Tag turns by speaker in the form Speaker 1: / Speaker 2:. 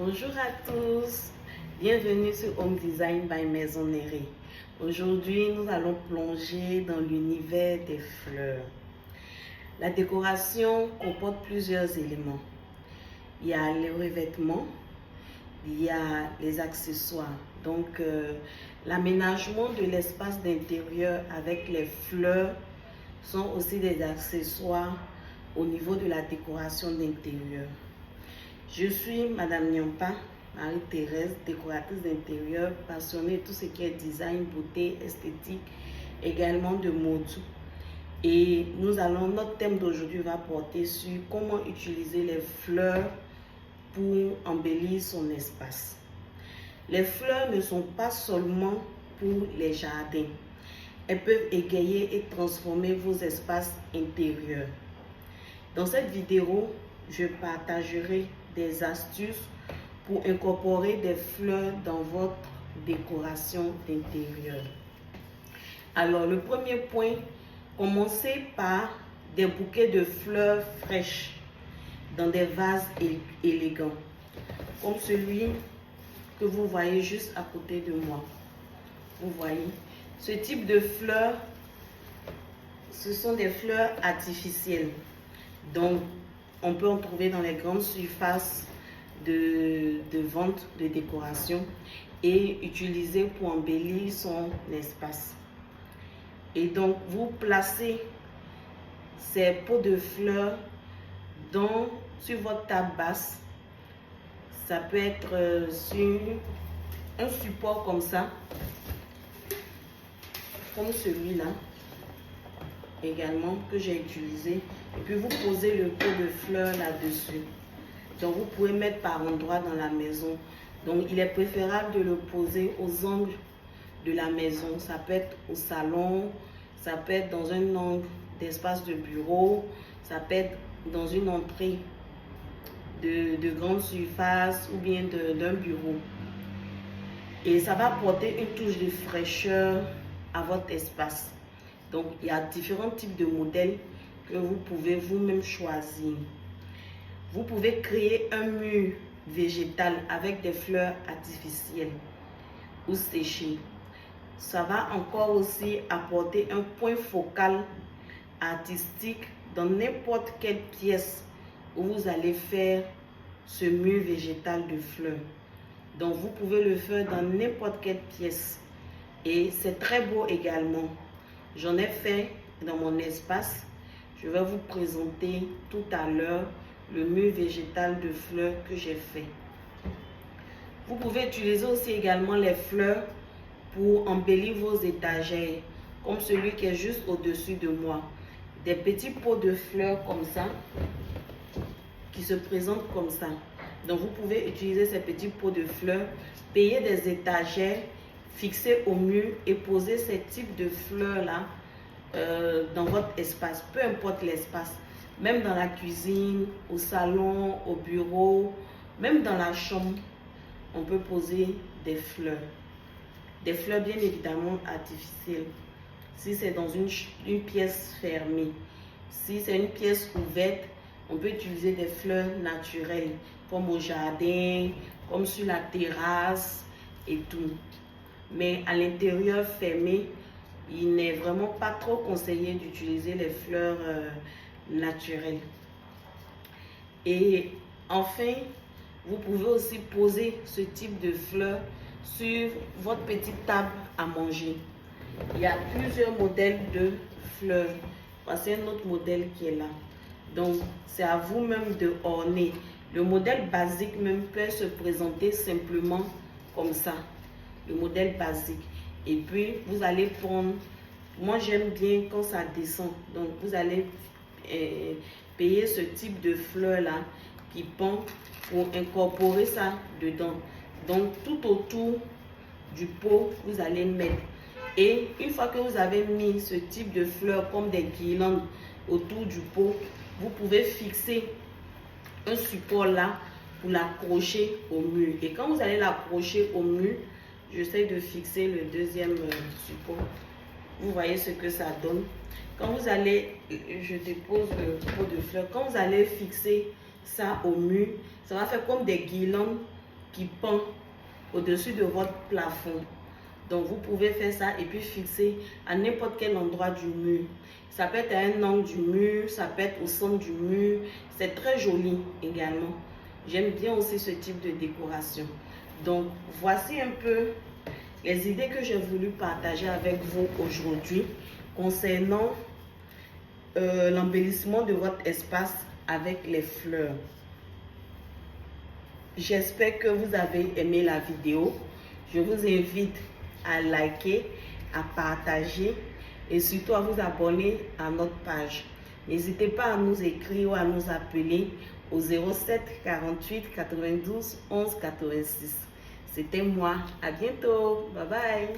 Speaker 1: Bonjour à tous, bienvenue sur Home Design by Maison Néré. Aujourd'hui, nous allons plonger dans l'univers des fleurs. La décoration comporte plusieurs éléments. Il y a les revêtements, il y a les accessoires. Donc, l'aménagement de l'espace d'intérieur avec les fleurs sont aussi des accessoires au niveau de la décoration d'intérieur. Je suis Madame Nyampa, Marie-Thérèse, décoratrice d'intérieur, passionnée de tout ce qui est design, beauté, esthétique, également de mode. Et notre thème d'aujourd'hui va porter sur comment utiliser les fleurs pour embellir son espace. Les fleurs ne sont pas seulement pour les jardins. Elles peuvent égayer et transformer vos espaces intérieurs. Dans cette vidéo, je partagerai des astuces pour incorporer des fleurs dans votre décoration d'intérieur. Alors, le premier point, commencez par des bouquets de fleurs fraîches dans des vases élégants, comme celui que vous voyez juste à côté de moi. Vous voyez, ce type de fleurs, ce sont des fleurs artificielles. Donc, on peut en trouver dans les grandes surfaces de vente de décoration et utiliser pour embellir son espace. Et donc, vous placez ces pots de fleurs sur votre table basse. Ça peut être sur un support comme ça, comme celui-là également que j'ai utilisé. Et puis vous posez le pot de fleurs là-dessus. Donc vous pouvez mettre par endroit dans la maison. Donc il est préférable de le poser aux angles de la maison. Ça peut être au salon, ça peut être dans un angle d'espace de bureau, ça peut être dans une entrée de grande surface ou bien d'un bureau. Et ça va apporter une touche de fraîcheur à votre espace. Donc il y a différents types de modèles que vous pouvez vous-même choisir. Vous pouvez créer un mur végétal avec des fleurs artificielles ou séchées. Ça va encore aussi apporter un point focal artistique dans n'importe quelle pièce où vous allez faire ce mur végétal de fleurs. Donc vous pouvez le faire dans n'importe quelle pièce. Et c'est très beau également. J'en ai fait dans mon espace. Je vais vous présenter tout à l'heure le mur végétal de fleurs que j'ai fait. Vous pouvez utiliser aussi également les fleurs pour embellir vos étagères, comme celui qui est juste au-dessus de moi. Des petits pots de fleurs comme ça, qui se présentent comme ça. Donc vous pouvez utiliser ces petits pots de fleurs, payer des étagères, fixer au mur et poser ces types de fleurs-là dans votre espace, peu importe l'espace, même dans la cuisine, au salon, au bureau, même dans la chambre, on peut poser des fleurs. Des fleurs bien évidemment artificielles. Si c'est dans une pièce fermée, si c'est une pièce ouverte, on peut utiliser des fleurs naturelles, comme au jardin, comme sur la terrasse et tout. Mais à l'intérieur fermé, il n'est vraiment pas trop conseillé d'utiliser les fleurs naturelles. Et enfin, vous pouvez aussi poser ce type de fleurs sur votre petite table à manger. Il y a plusieurs modèles de fleurs. Voici un autre modèle qui est là. Donc, c'est à vous-même de orner. Le modèle basique même peut se présenter simplement comme ça. Le modèle basique. Et puis, vous allez prendre... Moi, j'aime bien quand ça descend. Donc, vous allez payer ce type de fleurs-là qui pend pour incorporer ça dedans. Donc, tout autour du pot, vous allez mettre. Et une fois que vous avez mis ce type de fleurs comme des guirlandes autour du pot, vous pouvez fixer un support là pour l'accrocher au mur. Et quand vous allez l'accrocher au mur, j'essaie de fixer le deuxième support. Vous voyez ce que ça donne. Quand vous allez, je dépose le pot de fleurs, quand vous allez fixer ça au mur, ça va faire comme des guirlandes qui pend au-dessus de votre plafond. Donc vous pouvez faire ça et puis fixer à n'importe quel endroit du mur. Ça peut être à un angle du mur, ça peut être au centre du mur. C'est très joli également. J'aime bien aussi ce type de décoration. Donc voici un peu les idées que j'ai voulu partager avec vous aujourd'hui concernant l'embellissement de votre espace avec les fleurs. J'espère que vous avez aimé la vidéo. Je vous invite à liker, à partager et surtout à vous abonner à notre page. N'hésitez pas à nous écrire ou à nous appeler au 07 48 92 11 86. C'était moi. À bientôt. Bye bye.